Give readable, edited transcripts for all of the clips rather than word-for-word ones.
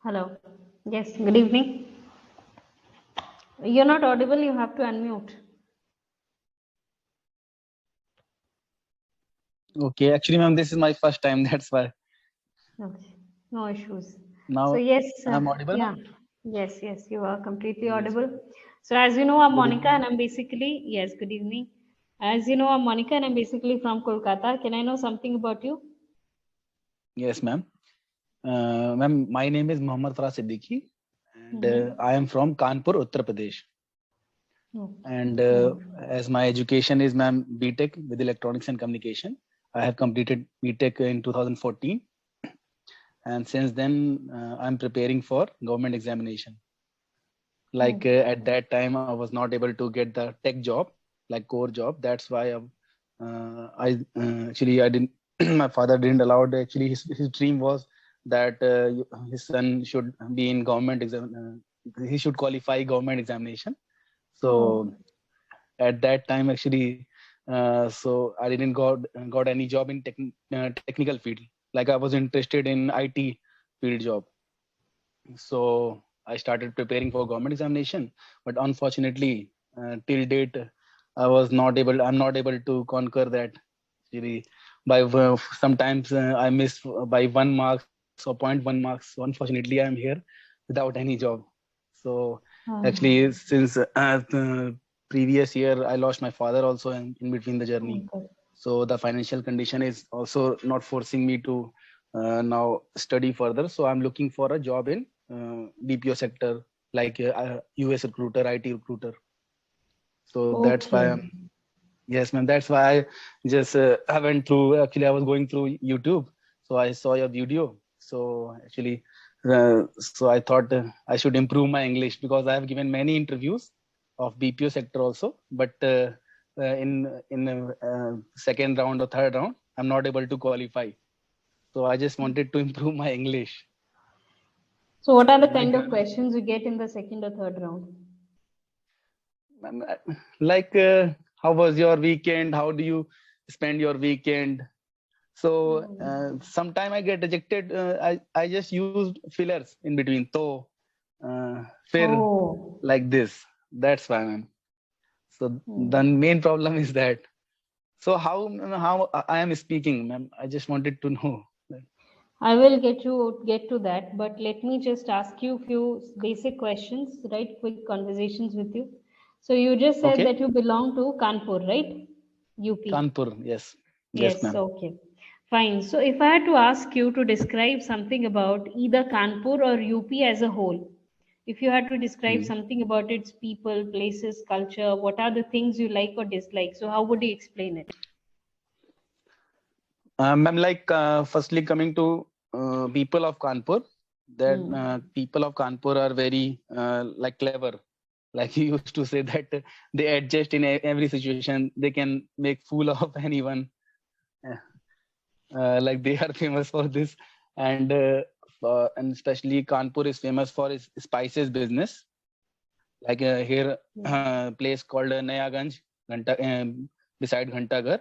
Hello. Yes, good evening. You're not audible, you have to unmute. Okay, actually, ma'am, this is my first time. That's why. Okay, no issues. So, Now yes, I'm audible, yeah, ma'am. yes, you are completely Yes, audible. ma'am. So, as you know, I'm Good Monica, evening. and I'm basically, yes, good evening. As you know, I'm Monica, and I'm basically from Kolkata. Can I know something about you? Yes, ma'am. Ma'am, my name is Mohammad Farah Siddiqui, and I Mm-hmm. am from Kanpur, Uttar Pradesh. Okay. And No. as my education is, ma'am, BTech with Electronics and Communication, I have completed BTech in 2014, and since then I'm preparing for government examination. Like Okay. at that time, I was not able to get the tech job, like core job. That's why I actually I didn't. My father didn't allow it. Actually, his dream was that his son should be in government exam. He should qualify government examination. Okay. So at that time, actually, so I didn't got any job in technical field. Like I was interested in IT field job. So I started preparing for government examination, but unfortunately, till date, I'm not able to conquer that. Really, by sometimes I miss by 1 marks or point 1 marks. So unfortunately, I'm here without any job. So actually, Um, since the previous year, I lost my father also in between the journey. okay. So the financial condition is also not forcing me to now study further. So I'm looking for a job in BPO sector, like US recruiter, IT recruiter. So that's why Okay. yes, ma'am. That's why I just I went through. Actually, I was going through YouTube, so I saw your video. So actually, so I thought I should improve my English because I have given many interviews of BPO sector also, but in second round or third round, I'm not able to qualify. So I just wanted to improve my English. So, what are the Like kind of questions you get in the second or third round? ma'am, like how was your weekend? How do you spend your weekend? So sometime I get rejected. I just used fillers in between. To, fir, Oh. like this. That's why, man. So the Hmm. main problem is that. So how I am speaking, ma'am? I just wanted to know. I will get to that, but let me just ask you a few basic questions, right? Quick conversations with you. So you just said Okay, that you belong to Kanpur, right? UP. Kanpur. Yes, yes, Yes, ma'am. okay. Fine. So if I had to ask you to describe something about either Kanpur or UP as a whole, if you had to describe Hmm. something about its people, places, culture, what are the things you like or dislike? So how would you explain it? Ma'am, like firstly coming to people of Kanpur, that Hmm. people of Kanpur are very like clever. Like you used to say that they adjust in every situation. They can make fool of anyone. Uh, like they are famous for this, and especially Kanpur is famous for its spices business. Like here, place called Nayaganj, beside Ghantaghar.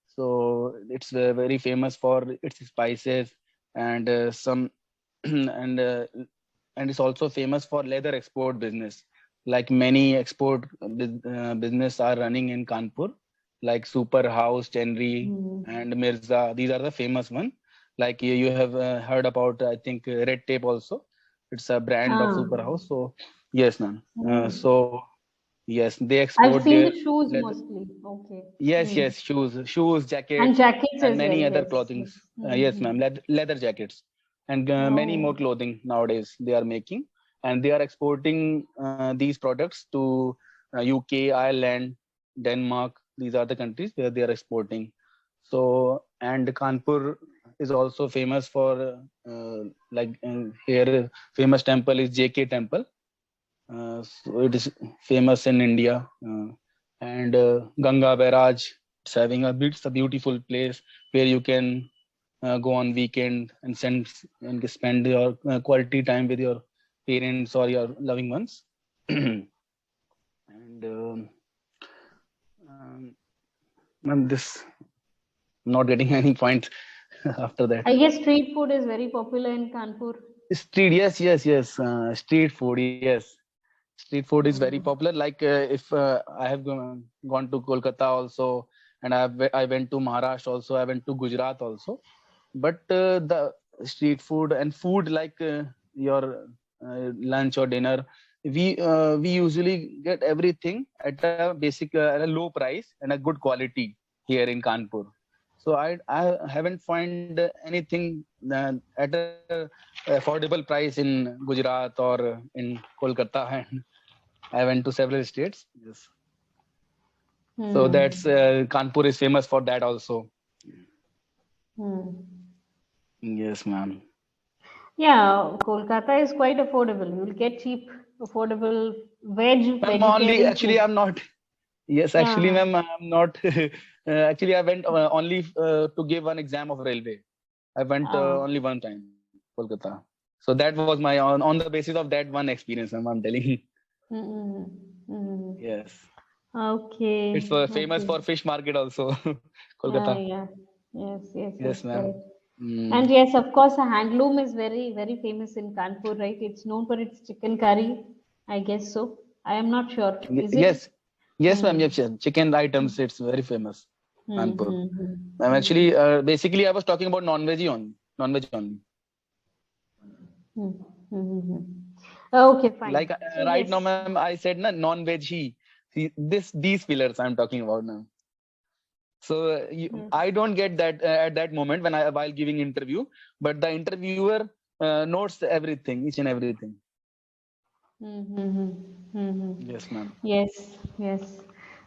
So it's very famous for its spices and some and and it's also famous for leather export business. Like many export business are running in Kanpur, like Super House, Chenri, Hmm. and Mirza. These are the famous one. Like you have heard about, I think, Red Tape also. It's a brand of Ah. Super House. So yes, ma'am. Hmm. So yes, they I've export seen their the shoes leather. mostly. Okay. Yes, Hmm. yes, shoes, And jackets, jackets and as well, many other yes. clothings. Yes, Hmm. ma'am, leather jackets, and many more Oh. clothing nowadays they are making, and they are exporting these products to UK, Ireland, Denmark. These are the countries where they are exporting. So, and Kanpur is also famous for here famous temple is JK Temple. So it is famous in India, and Ganga Barrage. It's having it's a beautiful place where you can go on weekend and spend your quality time with your parents or your loving ones. And um, ma'am, this not getting any points after that. I guess street food is very popular in Kanpur. Street, yes. Street food, yes. Street food is very popular. Like if I have gone to Kolkata also, and I went to Maharashtra also. I went to Gujarat also. But the street food and food like your lunch or dinner, we usually get everything at a basic at a low price and a good quality here in Kanpur. So I haven't find anything at a affordable price in Gujarat or in Kolkata, and I went to several states. Yes. So Hmm. that's Kanpur is famous for that also. Hmm. Yes, ma'am. Yeah, Kolkata is quite affordable. You'll get cheap, affordable Ma'am, only vegetarian actually food. I'm not. Yes, actually, Yeah. ma'am, I'm not. Actually, I went only to give one exam of railway. I went Ah. only one time, Kolkata. So that was my on the basis of that one experience, ma'am, I'm telling you. Mm-mm. Mm. Yes, it's Okay. famous Okay. for fish market also, Ah, Kolkata. yeah. Yes, Yes, ma'am. correct. And Mm. yes, of course, a handloom is very famous in Kanpur, right? It's known for its chicken curry, I guess so. I am not sure. Is it? Yes, yes, ma'am. Hmm. Yes, yes. Chicken items, it's very famous, Hmm. Kanpur. Hmm. Hmm. I'm Hmm. actually basically I was talking about non-veg only, non-veg only. Hmm. Hmm. Hmm. Okay, fine. Like So right now, yes. ma'am, I said na non-veg he. See, these pillars I'm talking about now. So I don't get that at that moment when I while giving interview, but the interviewer notes everything, each and everything. Mm-hmm. Mm-hmm. Yes, ma'am. Yes.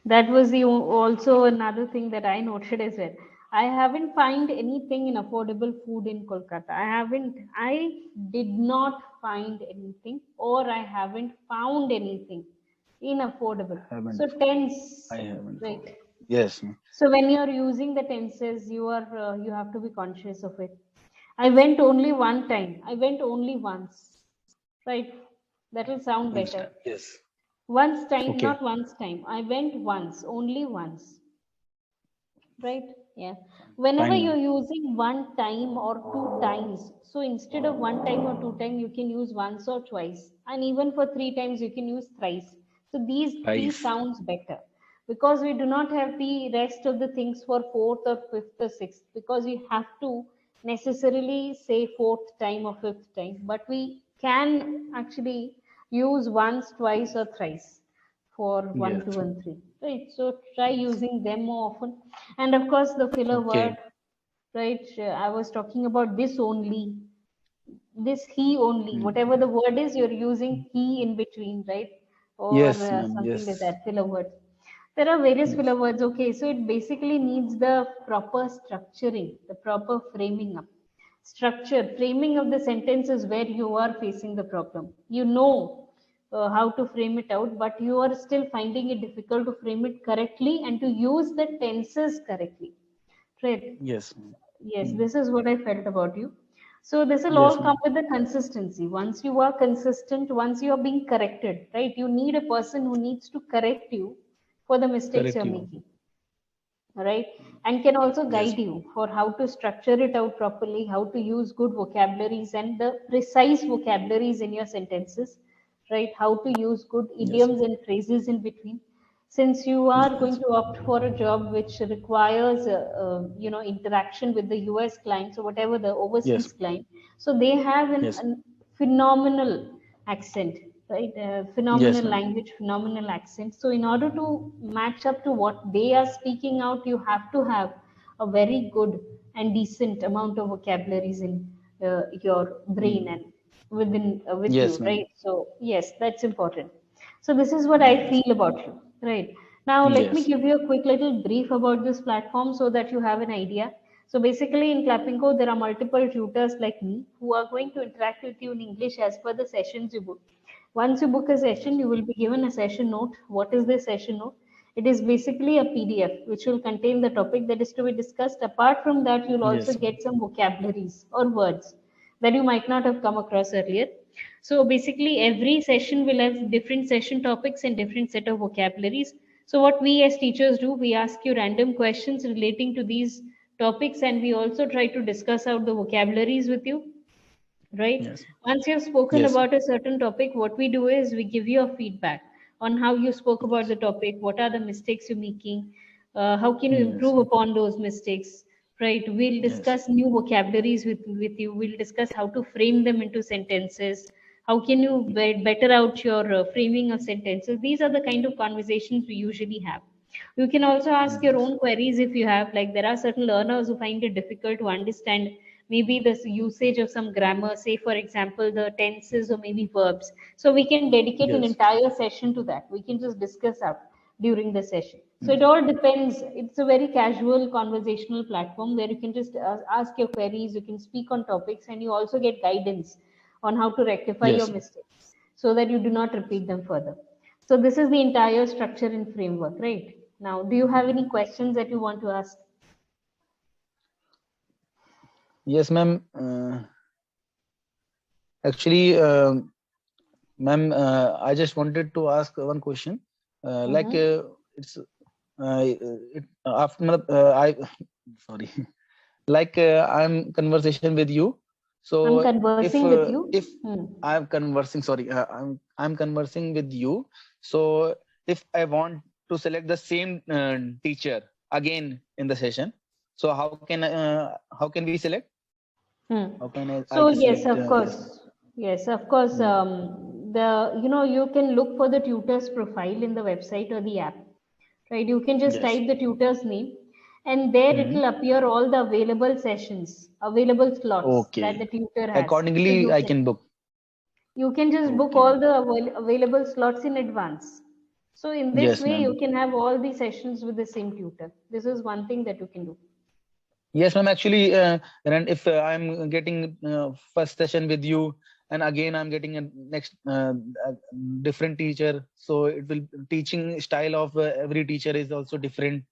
That was the also another thing that I noted as well. I haven't find anything in affordable food in Kolkata. I did not find anything, or I haven't found anything in affordable. So Haven't tense, I haven't found. right? Yes, ma'am. So when you're using the tenses, you have to be conscious of it. I went only one time. I went only once. Right. That will sound Once better. time. Yes. Once time, Okay. not once time. I went once, only once. Right? Yeah. Whenever Fine, you're ma'am. using one time or two times, so instead of one time or two time, you can use once or twice. And even for three times, you can use thrice. So these three Rice. sounds better because we do not have the rest of the things for fourth or fifth or sixth because we have to necessarily say fourth time or fifth time, but we can actually use once, twice, or thrice for 1, Yes. 2, and 3. Right. So try using them more often. And of course, the filler word, Okay. right? I was talking about this only, this he only, Hmm. whatever the word is, you're using he in between, right? Or Yes, ma'am. something like Yes. that, filler word. There are various Yes. filler words. Okay, so it basically needs the proper structuring, the proper framing up. Structure, framing of the sentence is where you are facing the problem. You know how to frame it out, but you are still finding it difficult to frame it correctly and to use the tenses correctly. Right. Yes, ma'am. Yes, Hmm. this is what I felt about you. So this will all Yes, come ma'am. with the consistency. Once you are consistent, once you are being corrected, right? You need a person who needs to correct you for the mistakes Correct you're you. making, right? And can also Yes. guide you for how to structure it out properly, how to use good vocabularies and the precise vocabularies in your sentences, right? How to use good Yes. idioms and phrases in between. Since you are going Yes. to opt for a job which requires, interaction with the US clients or whatever the overseas Yes. client, so they have Yes. an phenomenal accent, right? Yes, Phenomenal ma'am. language, phenomenal accent. So, in order to match up to what they are speaking out, you have to have a very good and decent amount of vocabularies in your brain Hmm. and with you, Yes, ma'am. right? So, yes, that's important. So, this is what I Yes. feel about you, right? Now, let me Yes. give you a quick little brief about this platform so that you have an idea. So basically in Clappingo, there are multiple tutors like me who are going to interact with you in English as per the sessions you book. Once you book a session, Yes. you will be given a session note. What is this session note? It is basically a PDF which will contain the topic that is to be discussed. Apart from that, you'll also Yes, ma'am. get some vocabularies or words that you might not have come across earlier. So basically, every session will have different session topics and different set of vocabularies. So what we as teachers do, we ask you random questions relating to these topics, and we also try to discuss out the vocabularies with you, right? Yes. Once you've spoken Yes. about a certain topic, what we do is we give you a feedback on how you spoke about the topic, what are the mistakes you're making, how can you Yes. improve upon those mistakes, right? We'll Yes. discuss new vocabularies with you. We'll discuss how to frame them into sentences. How can you better out your framing of sentences? These are the kind of conversations we usually have. You can also ask your Yes. own queries if you have. Like there are certain learners who find it difficult to understand maybe the usage of some grammar, say for example the tenses or maybe verbs. So we can dedicate an Yes. entire session to that. We can just discuss out during the session. So Yes. it all depends. It's a very casual conversational platform where you can just ask your queries, you can speak on topics, and you also get guidance on how to rectify your Yes. mistakes so that you do not repeat them further. So this is the entire structure and framework, right? Now, do you have any questions that you want to ask? Yes, ma'am. Actually, ma'am, I just wanted to ask one question. Like, Mm-hmm. it's it after I sorry. Like, I'm conversation with you. I'm So conversing with you. if Hmm. I'm conversing, sorry, I'm conversing with you. So if I want to select the same teacher again in the session, so how can we select? Hmm. How can I So just yes, select? of Yes, ma'am. course, yes, of course. Hmm. The you can look for the tutor's profile in the website or the app, right? You can just Yes. type the tutor's name, and there it Hmm. will appear all the available sessions, available slots that the Okay. tutor has. So Accordingly, I can book. you can just book Okay. all the available slots in advance. So in this Yes, way, you ma'am. can have all the sessions with the same tutor. This is one thing that you can do. Yes, ma'am. Actually, and if I'm getting first session with you, and again I'm getting a next different teacher, so it will teaching style of every teacher is also different,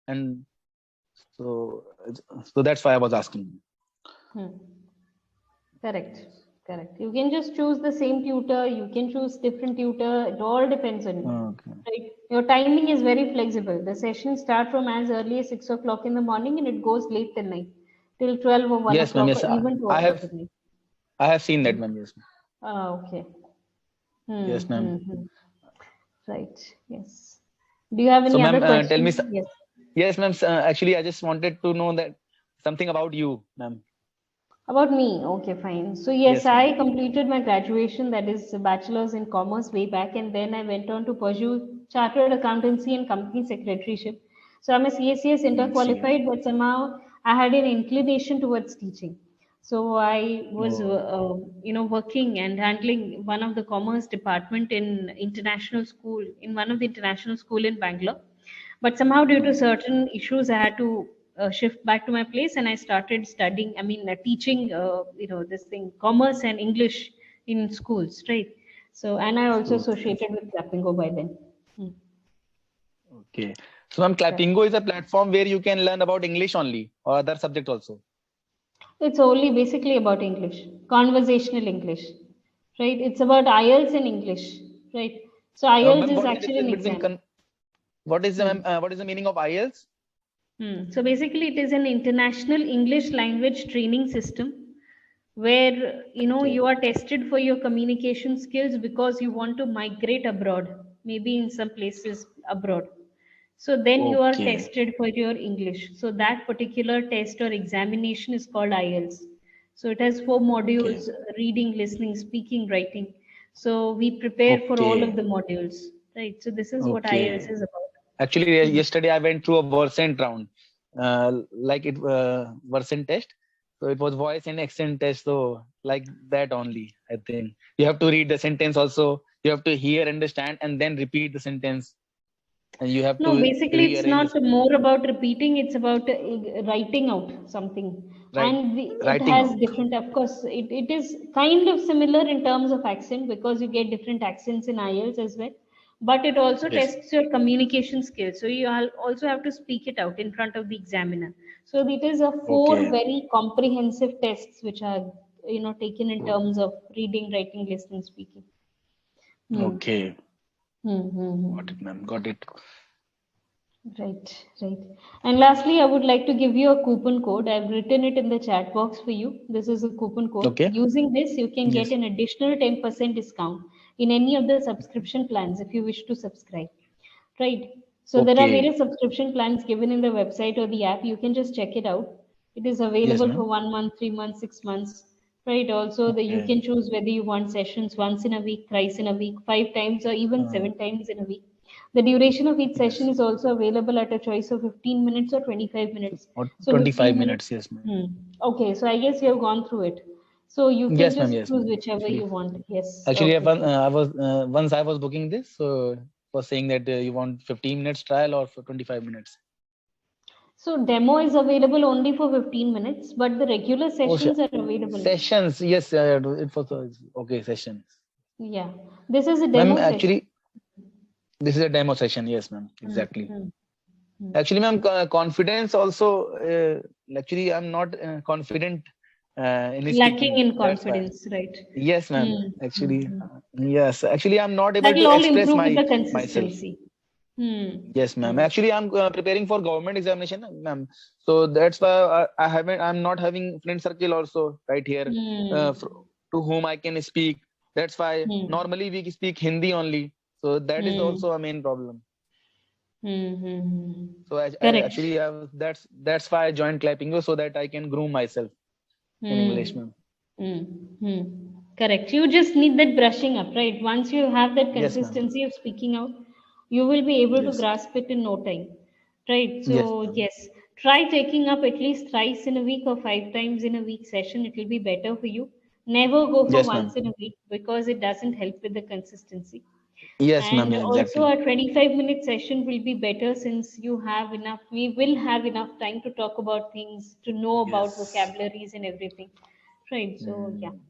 and so so that's why I was asking. Hmm. Correct. Correct. You can just choose the same tutor. You can choose different tutor. It all depends on you. Okay. Right. Your timing is very flexible. The sessions start from as early as 6 o'clock in the morning and it goes late till night, till 12 or one Yes, ma'am. o'clock Yes, or even two I o'clock have at night. seen that, ma'am. Yes, ma'am. Ah, okay. Yes, ma'am. Right. Yes. Do you have So, any other ma'am, tell me. questions? Yes. Yes, ma'am. Actually, I just wanted to know that something about you, ma'am. About me, okay, fine. So yes, Yes, ma'am. I completed my graduation, that is a bachelor's in commerce way back, and then I went on to pursue chartered accountancy and company secretaryship. So I'm a CACS See. interqualified, but somehow I had an inclination towards teaching. So I was, Oh, working and handling one of the commerce department in international school, in one of the international school in Bangalore. But somehow, due to okay. certain issues, I had to shift back to my place, and I started studying. I mean, teaching. This thing, commerce and English in schools, right? So, and I also Okay. associated with Clapingo by then. Hmm. Okay. So, ma'am, Correct. Clapingo is a platform where you can learn about English only or other subject also. It's only basically about English, conversational English, right? It's about IELTS and English, right? So IELTS Ma'am, is what is the actually an difference between exam. what is the Hmm. ma'am, what is the meaning of IELTS? So basically, it is an international English language training system where Okay. you are tested for your communication skills because you want to migrate abroad, maybe in some places abroad. So then you are Okay. tested for your English. So that particular test or examination is called IELTS. So it has 4 modules: Okay. reading, listening, speaking, writing. So we prepare for all of Okay. the modules, right? So this is what IELTS Okay. is about. Actually, Hmm. yesterday I went through a Versant round, like it Versant test. So it was voice and accent test. So like that only, I think you have to read the sentence also. You have to hear, understand, and then repeat the sentence, and you have No, to basically, it's rearrange not this more about repeating, it's about writing out something. right And it writing has out. different, of course, it is kind of similar in terms of accent because you get different accents in IELTS as well. But it also Yes. tests your communication skills. So you also have to speak it out in front of the examiner. So it is a four Okay. very comprehensive tests which are, taken in terms of reading, writing, listening, speaking. Hmm. Okay. Hmm. Hmm. Got Hmm. it, ma'am. Got it. Right, right. And lastly, I would like to give you a coupon code. I've written it in the chat box for you. This is a coupon code. Okay. Using this, you can get Yes. an additional 10% discount in any of the subscription plans if you wish to subscribe. Right. So there are Okay. various subscription plans given in the website or the app. You can just check it out. It is Yes, available for ma'am. 1 month, 3 months, 6 months. Right. Also, the you Okay. can choose whether you want sessions once in a week, thrice in a week, 5 times, or even Uh, 7 times in a week. The duration of each session yes. is also available at a choice of 15 minutes or 25 minutes. Or So 25 15 minutes. minutes. Yes, ma'am. Hmm. Okay, so I guess you have gone through it. So you can Yes, ma'am. just Yes, choose ma'am. whichever you want. Yes. Actually, Okay. I was once I was booking this, so was saying that you want 15 minutes trial or for 25 minutes. So demo is available only for 15 minutes, but the regular Oh, sessions are available. sessions. Yes, it was okay. Sessions. Yeah. This is a Ma'am, demo session. actually, this is a demo session. Yes, ma'am. Hmm, Exactly. hmm, hmm. Actually, ma'am, confidence also. Actually, I'm not confident in Lacking speaking. in That's why. confidence, right? Yes, ma'am. Hmm, hmm, Actually, hmm. yes. Actually, I'm not That able will to all express improve with the myself. consistency. Hmm. Yes, ma'am. Correct. Actually, I'm preparing for government examination, ma'am. So that's why I haven't. I'm not having friend circle also right here, Hmm. to whom I can speak. That's why Hmm. normally we speak Hindi only. So that is Hmm. also a main problem. Hmm. Hmm. Hmm. So Correct. actually, that's why I joined clapingo so that I can groom myself in English, Hmm. ma'am. Hmm. Hmm. Correct. You just need that brushing up, right? Once you have that Yes, ma'am. consistency of speaking out, you will be able to Yes. grasp it in no time, right? Yes, So, ma'am. yes, try taking up at least thrice in a week or 5 times in a week session. It will be better for you. Never go for Yes, once ma'am. in a week because it doesn't help with the consistency. Yes, ma'am. And Yeah, also, exactly. a 25-minute session will be better since we will have enough time to talk about things, to know about Yes. vocabularies and everything. Right. So, yeah, Mm.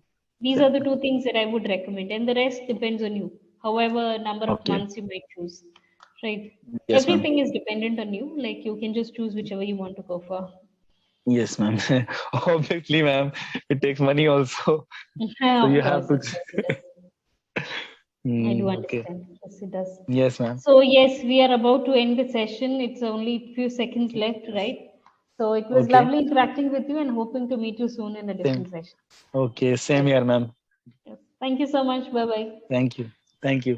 these are the two things that I would recommend. And the rest depends on you, however, number of Okay. months you might choose. Right. Yes, ma'am. Everything is dependent on you. Like, you can just choose whichever you want to go for. Yes, ma'am. Obviously, ma'am, it takes money also. So you Of have course, to. of course, it does. I do Okay. understand. Yes, it does. Yes, ma'am. So, yes, we are about to end the session. It's only a few seconds left, Yes. right? So, it was Okay. lovely interacting with you and hoping to meet you soon in a Same. different session. Okay. Same Right. here, ma'am. Yes. Thank you so much. Bye bye. Thank you. Thank you.